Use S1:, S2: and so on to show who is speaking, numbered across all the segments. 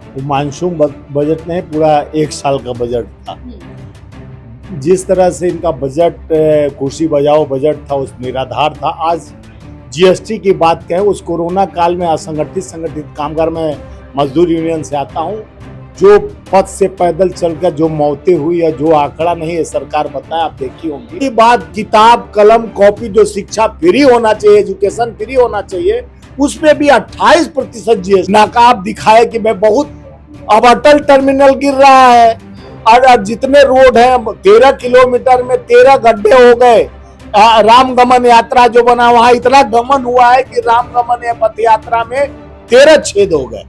S1: वो monsoon budget नहीं, पूरा एक साल का बजट था। जिस तरह से इनका बजट कुर्सी बजाओ बजट था, उस निराधार था। आज जीएसटी की बात कहें, उस कोरोना काल में असंगठित संगठित कामगार में मजदूर यूनियन से आता हूं। जो पथ से पैदल चलकर जो मौतें हुई है, जो आंकड़ा नहीं है सरकार बताए, आप देखी होंगी। ये बात किताब कलम कॉपी, जो शिक्षा फ्री होना चाहिए, एजुकेशन फ्री होना चाहिए, उसमें भी 28% जीएसटी। नाकाब दिखाए कि मैं बहुत, अब अटल टर्मिनल गिर रहा है और जितने रोड हैं 13 किलोमीटर में 13 गड्ढे हो गए। राम गमन यात्रा जो बना, वहां इतना गमन हुआ है कि राम गमन पथ यात्रा में 13 छेद हो गए।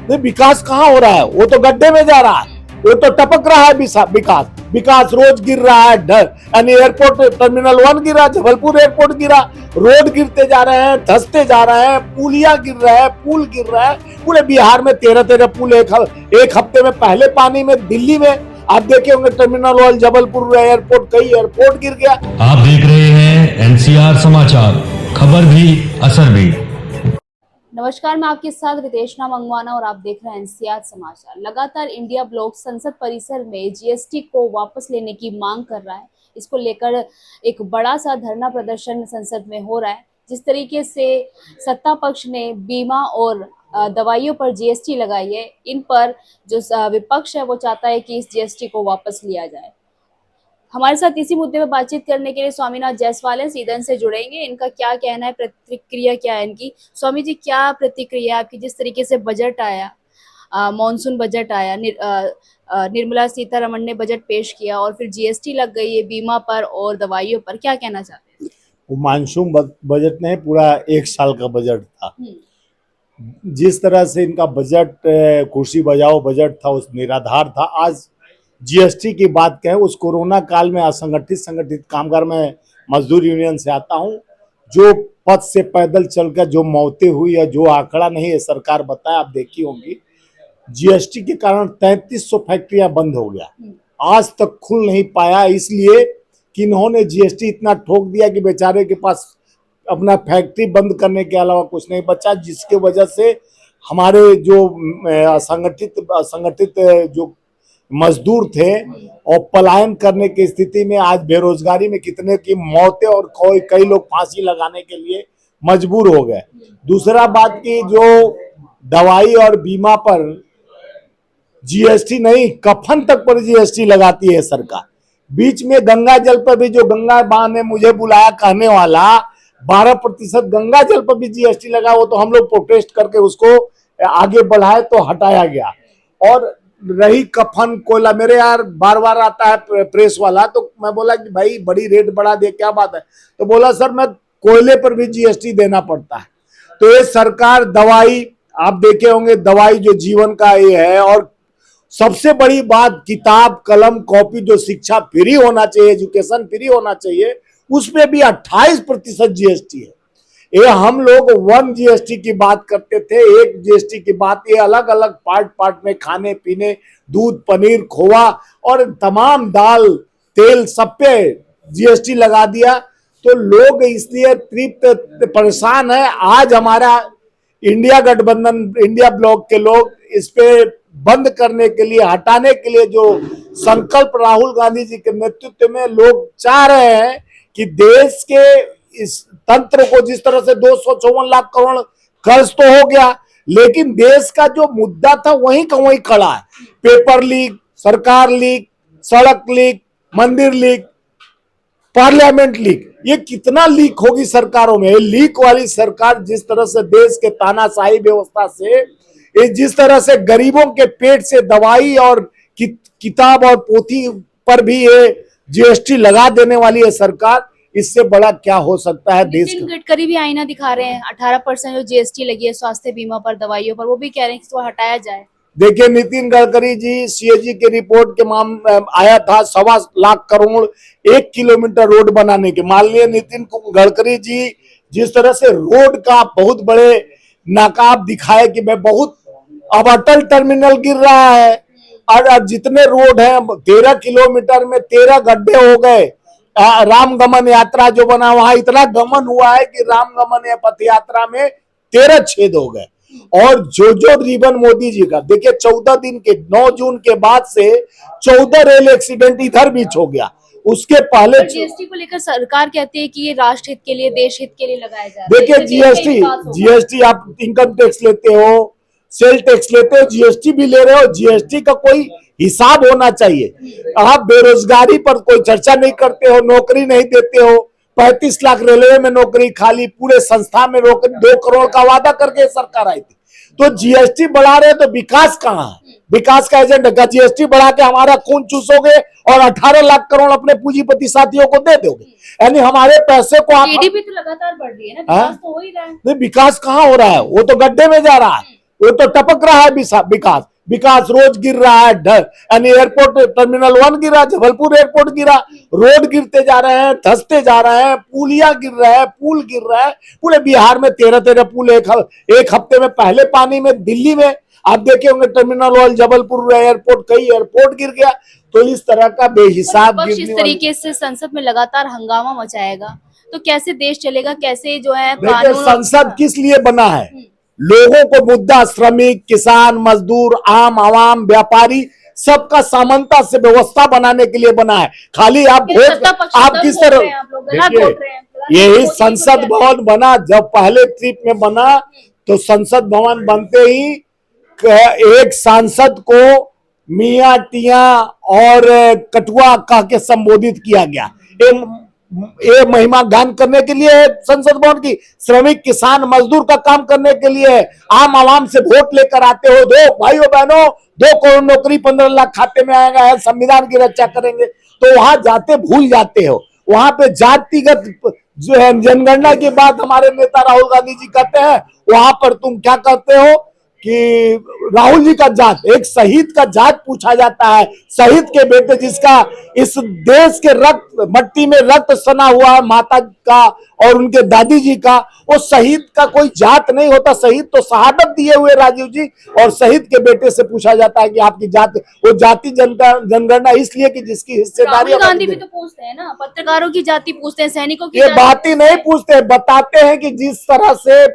S1: तो विकास कहाँ हो रहा है? वो तो गड्ढे में जा रहा है, वो तो टपक रहा है विकास। विकास रोज गिर रहा है। यानी एयरपोर्ट टर्मिनल 1 गिरा, जबलपुर एयरपोर्ट गिरा, रोड गिरते जा रहे हैं, धंसते जा रहे हैं, पुलिया गिर रहा है, पुल गिर रहा है। पूरे बिहार में 13 पुल एक हफ्ते में, पहले पानी में। दिल्ली में आप देखे होंगे टर्मिनल 1, जबलपुर एयरपोर्ट, कई एयरपोर्ट गिर गया।
S2: आप देख रहे हैं एनसीआर समाचार, खबर भी असर भी।
S3: नमस्कार, मैं आपके साथ रितेशना मंगवाना और आप देख रहे हैं एनसीआर समाचार। लगातार इंडिया ब्लॉक संसद परिसर में जीएसटी को वापस लेने की मांग कर रहा है। इसको लेकर एक बड़ा सा धरना प्रदर्शन संसद में हो रहा है। जिस तरीके से सत्ता पक्ष ने बीमा और दवाइयों पर जीएसटी लगाई है, इन पर जो विपक्ष है वो चाहता है कि इस जीएसटी को वापस लिया जाए। हमारे साथ इसी मुद्दे पर बातचीत करने के लिए स्वामीनाथ जायसवाल हैं, सीधन से जुड़ेंगे। इनका क्या कहना है, प्रतिक्रिया क्या है इनकी? स्वामी जी, क्या प्रतिक्रिया आपकी? जिस तरीके से बजट आया, मॉनसून बजट आया, निर्मला सीतारमण ने बजट पेश किया और फिर जीएसटी लग गई है बीमा पर और दवाइयों पर, क्या कहना चाहते हैं?
S1: वो मानसून बजट नहीं, पूरा एक साल का बजट था। जिस तरह से इनका बजट कुर्सी बजाओ बजट था, उस निराधार था। आज जीएसटी की बात कहें, उस कोरोना काल में असंगठित संगठित कामगार में मजदूर यूनियन से आता हूं। जो पथ से पैदल चलकर जो मौतें हुई है, जो आंकड़ा नहीं है सरकार बताए, आप देखी होंगी। जीएसटी के कारण 3300 फैक्ट्रियां बंद हो गया, आज तक खुल नहीं पाया, इसलिए कि इन्होंने जीएसटी इतना ठोक दिया कि बेचारे के पास अपना फैक्ट्री बंद करने के अलावा कुछ नहीं बचा, जिसके वजह से हमारे जो असंगठित जो मजदूर थे और पलायन करने की स्थिति में, आज बेरोजगारी में कितने की मौतें और कई लोग फांसी लगाने के लिए मजबूर हो गए। दूसरा बात की जो दवाई और बीमा पर जीएसटी नहीं, कफन तक पर जीएसटी लगाती है सरकार। बीच में गंगा जल पर भी, जो गंगा मां ने मुझे बुलाया कहने वाला 12% गंगा जल पर भी जीएसटी लगा, वो तो हम लोग प्रोटेस्ट करके उसको आगे बढ़ाए तो हटाया गया। और रही कफन कोयला, मेरे यार बार बार आता है प्रेस वाला, तो मैं बोला कि भाई बड़ी रेट बढ़ा दे, क्या बात है? तो बोला सर मैं कोयले पर भी जीएसटी देना पड़ता है। तो ये सरकार दवाई, आप देखे होंगे दवाई जो जीवन का ये है, और सबसे बड़ी बात किताब कलम कॉपी, जो शिक्षा फ्री होना चाहिए, एजुकेशन फ्री होना चाहिए, उसमें भी 28% जीएसटी है। ये हम लोग 1 जीएसटी की बात करते थे, 1 जीएसटी की बात, ये अलग अलग पार्ट में खाने पीने, दूध पनीर खोआ और तमाम दाल तेल सब पे जीएसटी लगा दिया। तो लोग इसलिए तृप्त परेशान है। आज हमारा इंडिया गठबंधन, इंडिया ब्लॉक के लोग इस पे बंद करने के लिए, हटाने के लिए जो संकल्प राहुल गांधी जी के नेतृत्व में लोग चाह रहे हैं कि देश के इस तंत्र को, जिस तरह से 254 लाख करोड़ कर्ज तो हो गया, लेकिन देश का जो मुद्दा था वहीं का वहीं खड़ा है। पेपर लीक, सरकार लीक, सड़क लीक, मंदिर लीक, पार्लियामेंट लीक, ये कितना लीक होगी सरकारों में? लीक वाली सरकार जिस तरह से देश के तानाशाही व्यवस्था से, जिस तरह से गरीबों के पेट से दवाई और किताब और पोथी पर भी ये जीएसटी लगा देने वाली है सरकार, इससे बड़ा क्या हो सकता है देश का?
S3: गडकरी भी आईना दिखा रहे हैं, 18% जो जीएसटी लगी है स्वास्थ्य बीमा पर, दवाइयों पर, वो भी कह रहे हैं कि इसको हटाया जाए।
S1: देखिए नितिन गडकरी जी, सीएजी के रिपोर्ट के आया था 1.25 लाख करोड़ 1 किलोमीटर रोड बनाने के। मान लिए नितिन गडकरी जी जिस तरह से रोड का बहुत बड़े नाकाब दिखाए कि मैं बहुत, अब अटल टर्मिनल गिर रहा है और जितने रोड हैं 13 किलोमीटर में 13 गड्ढे हो गए। राम गमन यात्रा जो बना, वहां इतना गमन हुआ है कि राम गमन पथ यात्रा में 13 छेद हो गए। और जो रिबन मोदी जी का देखिए, 14 दिन के 9 जून के बाद से 14 रेल एक्सीडेंट इधर बीच हो गया। उसके पहले
S3: जीएसटी को लेकर सरकार कहती है कि ये राष्ट्र हित के लिए, देश हित के लिए लगाया जा रहा है।
S1: देखिए, जीएसटी आप इनकम टैक्स लेते हो, सेल टैक्स लेते हो, जीएसटी भी ले रहे हो, जीएसटी का कोई हिसाब होना चाहिए। आप बेरोजगारी पर कोई चर्चा नहीं करते हो, नौकरी नहीं देते हो। 35 लाख रेलवे में नौकरी खाली, पूरे संस्था में नौकरी, 2 करोड़ का वादा करके सरकार आई थी। तो जीएसटी बढ़ा रहे तो विकास कहाँ है? विकास का एजेंडा, जीएसटी बढ़ा के हमारा खून चूसोगे और 18 लाख करोड़ अपने पूंजीपति साथियों को दे दोगे, यानी हमारे पैसे को।
S3: जीडीपी तो लगातार बढ़ रही है ना, विकास तो हो ही रहा है।
S1: नहीं, विकास कहाँ हो रहा है? वो तो गड्ढे में जा रहा है, वो तो टपक रहा है विकास रोज गिर रहा है। यानी एयरपोर्ट टर्मिनल 1 गिरा, जबलपुर एयरपोर्ट गिरा, रोड गिरते जा रहे हैं, धंसते जा रहे हैं, पुलिया गिर रहा है, पुल गिर रहा है। पूरे बिहार में 13 पुल एक हफ्ते में पहले पानी में। दिल्ली में आप देखे होंगे टर्मिनल 1, जबलपुर एयरपोर्ट, कई एयरपोर्ट गिर गया। तो इस तरह का बेहिसाब
S3: इस तरीके से संसद में लगातार हंगामा मचाएगा तो कैसे देश चलेगा? कैसे जो है
S1: कानून? संसद किस लिए बना है? लोगों को मुद्दा, श्रमिक, किसान, मजदूर, आम आवाम, व्यापारी, सबका समानता से व्यवस्था बनाने के लिए बना है। खाली आप किस तरह देखिए, यही संसद भवन बना। जब पहले ट्रिप में बना तो संसद भवन बनते ही एक सांसद को मियां टिया और कटुआ कह के संबोधित किया गया। ये महिमा गान करने के लिए संसद भवन की, श्रमिक, किसान, मजदूर का काम करने के लिए। आम आवाम से वोट लेकर आते हो, दो भाइयों बहनों 2 करोड़ नौकरी 15 लाख खाते में आएगा, है संविधान की रक्षा करेंगे। तो वहां जाते भूल जाते हो। वहां पे जातिगत जो है जनगणना की बात हमारे नेता राहुल गांधी जी कहते हैं, वहां पर तुम क्या कहते हो कि राहुल जी का जात, एक शहीद का जात पूछा जाता है। शहीद के बेटे जिसका इस देश के रक्त, मट्टी में रक्त सना हुआ है, माता का और उनके दादी जी का, वो शहीद का कोई जात नहीं होता। शहीद तो शहादत दिए हुए राजीव जी, और शहीद के बेटे से पूछा जाता है कि आपकी जात। वो जाति जनगणना इसलिए कि जिसकी हिस्सेदारी।
S3: राहुल गांधी भी तो पूछते हैं ना, पत्रकारों की जाति पूछते हैं, सैनिकों की।
S1: ये बात ही नहीं पूछते, बताते हैं कि जिस तरह से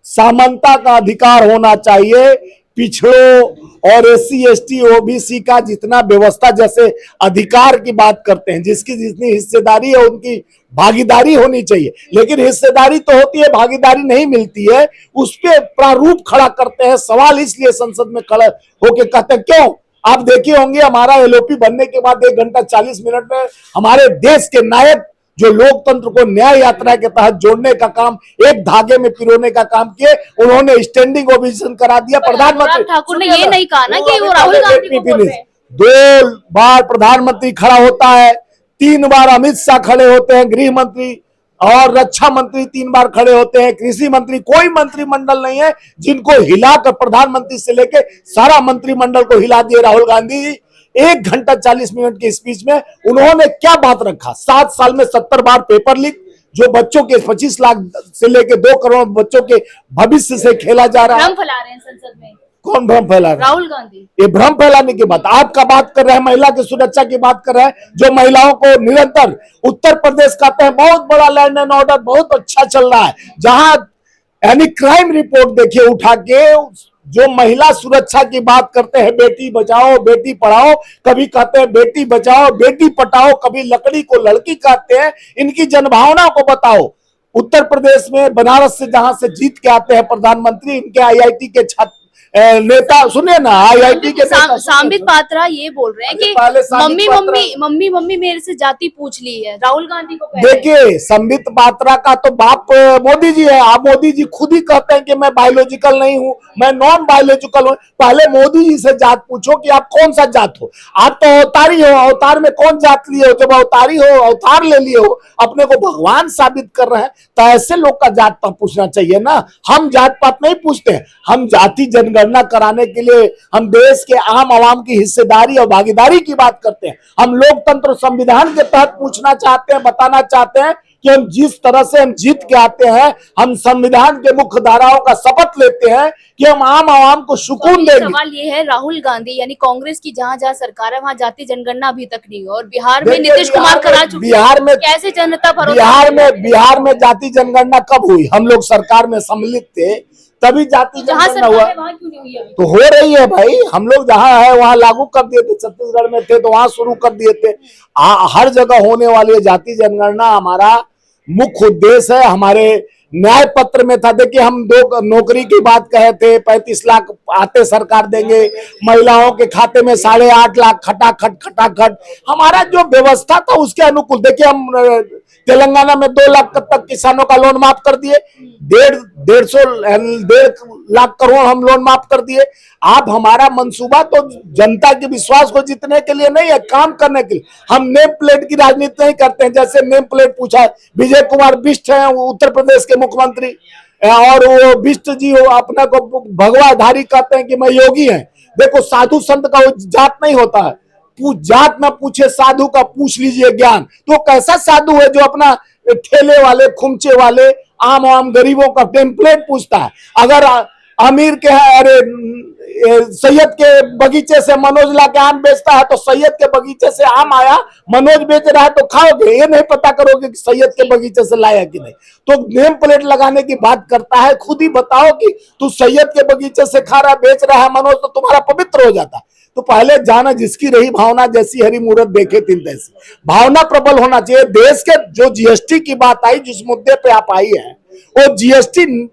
S1: समानता का अधिकार होना चाहिए, पिछड़ों और SC ST OBC का जितना व्यवस्था, जैसे अधिकार की बात करते हैं, जिसकी जितनी हिस्सेदारी है उनकी भागीदारी होनी चाहिए। लेकिन हिस्सेदारी तो होती है, भागीदारी नहीं मिलती है। उस पे प्रारूप खड़ा करते हैं। सवाल इसलिए संसद में खड़ा होके कहते हैं, क्यों? आप देखे होंगे हमारा LOP बनने के बाद 1 घंटा 40 मिनट में हमारे देश के नायक जो लोकतंत्र को न्याय यात्रा के तहत जोड़ने का काम, एक धागे में पिरोने का काम किए, उन्होंने स्टैंडिंग ओवेशन करा दिया। प्रधानमंत्री
S3: ठाकुर ने ये नहीं कहा ना कि वो राहुल गांधी को बोल रहे हैं।
S1: 2 बार प्रधानमंत्री खड़ा होता है, 3 बार अमित शाह खड़े होते हैं, गृह मंत्री और रक्षा मंत्री 3 बार खड़े होते हैं, कृषि मंत्री। कोई मंत्रिमंडल नहीं है जिनको हिलाकर, प्रधानमंत्री से लेकर सारा मंत्रिमंडल को हिला दिए राहुल गांधी जी। 1 घंटा 40 मिनट के स्पीच में उन्होंने क्या बात रखा? 7 साल में 70 बार पेपर लीक, जो बच्चों के 25 लाख से लेकर 2 करोड़ बच्चों के भविष्य से खेला जा रहा है।
S3: भ्रम फैला रहे हैं संसद में।
S1: कौन भ्रम फैला रहा है?
S3: राहुल गांधी।
S1: ये भ्रम फैलाने की बात आपका बात कर रहे हैं, महिला की सुरक्षा की बात कर रहे हैं, जो महिलाओं को निरंतर उत्तर प्रदेश कहते हैं बहुत बड़ा लैंड एंड ऑर्डर बहुत अच्छा चल रहा है, जहां यानी क्राइम रिपोर्ट देखिए उठा के, जो महिला सुरक्षा की बात करते हैं, बेटी बचाओ बेटी पढ़ाओ, कभी कहते हैं बेटी बचाओ बेटी पटाओ, कभी लकड़ी को लड़की कहते हैं। इनकी जनभावना को बताओ। उत्तर प्रदेश में बनारस से जहां से जीत के आते हैं प्रधानमंत्री, इनके IIT के छात्र नेता, सुनिए ना, IIT के
S3: संबित पात्रा ये बोल रहे हैं कि मम्मी मेरे से जाति पूछ ली है, राहुल गांधी को।
S1: देखिए, संबित पात्रा का तो बाप मोदी जी है। आप मोदी जी खुद ही कहते हैं कि मैं बायोलॉजिकल नहीं हूं, मैं नॉन बायोलॉजिकल हूं। पहले मोदी जी से जात पूछो कि आप कौन सा जात हो। आप तो अवतारी हो, अवतार में कौन जात लिए हो? जब अवतारी हो, अवतार ले लिए हो, अपने को भगवान साबित कर रहे हैं, तो ऐसे लोग का जात पात पूछना चाहिए ना। हम जात पात नहीं पूछते हैं, हम जाति जनगणना कराने के लिए हम देश के आम आवाम की हिस्सेदारी और भागीदारी की बात करते हैं। हम लोकतंत्र संविधान के तहत पूछना चाहते हैं, बताना चाहते हैं कि हम जिस तरह से हम जीत के आते हैं, हम संविधान के मुख्य धाराओं का शपथ लेते हैं कि हम आम आवाम को सुकून देंगे।
S3: सवाल ये है, राहुल गांधी यानी कांग्रेस की जहां जहां सरकार है वहां जाति जनगणना अभी तक नहीं हुई, और बिहार में नीतीश कुमार करा चुके।
S1: बिहार में
S3: कैसे जनता
S1: बिहार में जाति जनगणना कब हुई? हम लोग सरकार में सम्मिलित थे तभी जाति
S3: जहाँ
S1: जनगणना
S3: सरकार
S1: हुआ।
S3: है वहाँ क्यों नहीं हुई अभी?
S1: तो हो रही है भाई, हम लोग जहाँ है वहां लागू कर दिए थे, छत्तीसगढ़ में थे तो वहां शुरू कर दिए थे। हर जगह होने वाली है जाति जनगणना, हमारा मुख्य उद्देश्य है। हमारे न्याय पत्र में था, देखिए हम दो नौकरी की बात कहे थे, 35 लाख आते सरकार देंगे, महिलाओं के खाते में 8.5 लाख खटाखट खटाखट, हमारा जो व्यवस्था था उसके अनुकूल। देखिए हम तेलंगाना में 2 लाख तक किसानों का लोन माफ कर दिए, 1.5 लाख करोड़ हम लोन माफ कर दिए। आप हमारा मंसूबा तो जनता के विश्वास को जीतने के लिए नहीं है, काम करने के लिए। हम नेम प्लेट की राजनीति नहीं करते हैं। जैसे नेम प्लेट पूछा, विजय कुमार बिष्ट है उत्तर प्रदेश के मुख्यमंत्री, और वो बिष्ट जी अपना को भगवाधारी कहते हैं कि मैं योगी है। देखो साधु संत का वो जात नहीं होता है, जात में पूछे साधु का, पूछ लीजिए ज्ञान। तो कैसा साधु है जो अपना ठेले वाले खुमचे वाले आम गरीबों का टेम्पलेट पूछता है। अगर अमीर के है, अरे सैयद के बगीचे से मनोज ला के आम बेचता है तो सैयद के बगीचे से आम आया, मनोज बेच रहा है तो खाओगे, ये नहीं पता करोगे कि सैयद के बगीचे से लाया कि नहीं। तो नेम प्लेट लगाने की बात करता है, खुद ही बताओ कि तू सैयद के बगीचे से खा रहा बेच रहा है मनोज, तो तुम्हारा पवित्र हो जाता। तो पहले जाना, जिसकी रही भावना, जैसी हरी मूरत देखे तीन तैसी। भावना प्रबल होना चाहिए। देश के जो जीएसटी की बात आई, जिस मुद्दे पे आप आई है, वो जीएसटी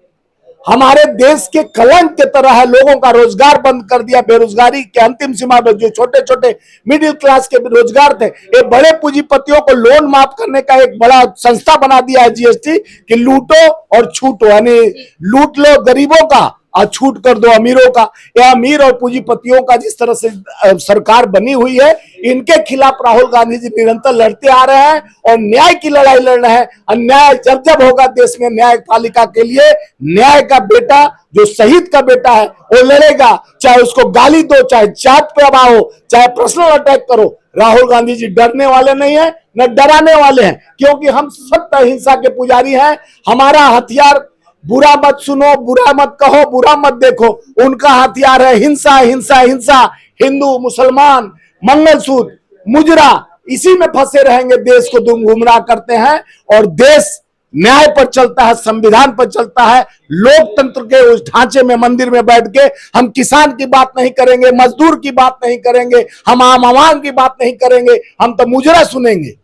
S1: हमारे देश के कलंक की तरह है। लोगों का रोजगार बंद कर दिया, बेरोजगारी के अंतिम सीमा पर जो छोटे छोटे मिडिल क्लास के रोजगार थे, ये बड़े पूंजीपतियों को लोन माफ करने का एक बड़ा संस्था बना दिया है जीएसटी, कि लूटो और छूटो, यानी लूट लो गरीबों का और छूट कर दो अमीरों का। यह अमीर और पूंजीपतियों का जिस तरह से सरकार बनी हुई है, इनके खिलाफ राहुल गांधी जी निरंतर लड़ते आ रहे हैं और न्याय की लड़ाई लड़ रहे हैं। अन्याय जब जब होगा देश में न्यायपालिका के लिए, न्याय का बेटा जो शहीद का बेटा है वो लड़ेगा, चाहे उसको गाली दो, चाहे जात प्रभाव हो, चाहे पर्सनल अटैक करो। राहुल गांधी जी डरने वाले नहीं है, न डराने वाले हैं, क्योंकि हम सत्य अहिंसा के पुजारी हैं। हमारा हथियार बुरा मत सुनो, बुरा मत कहो, बुरा मत देखो, उनका हथियार है हिंसा हिंसा हिंसा। हिंदू मुसलमान मंगलसूत्र मुजरा, इसी में फंसे रहेंगे, देश को तुम गुमराह करते हैं। और देश न्याय पर चलता है, संविधान पर चलता है, लोकतंत्र के उस ढांचे में मंदिर में बैठ के हम किसान की बात नहीं करेंगे, मजदूर की बात नहीं करेंगे, हम आम आवाम की बात नहीं करेंगे, हम तो मुजरा सुनेंगे।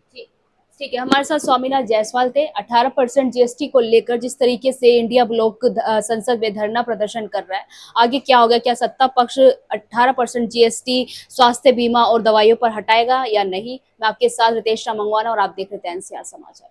S3: ठीक है, हमारे साथ स्वामीनाथ जायसवाल थे। 18% जीएसटी को लेकर जिस तरीके से इंडिया ब्लॉक संसद में धरना प्रदर्शन कर रहा है, आगे क्या होगा? क्या सत्ता पक्ष 18% जीएसटी स्वास्थ्य बीमा और दवाइयों पर हटाएगा या नहीं? मैं आपके साथ रितेश मंगवाना और आप देख रहे थे एनसीआर समाचार।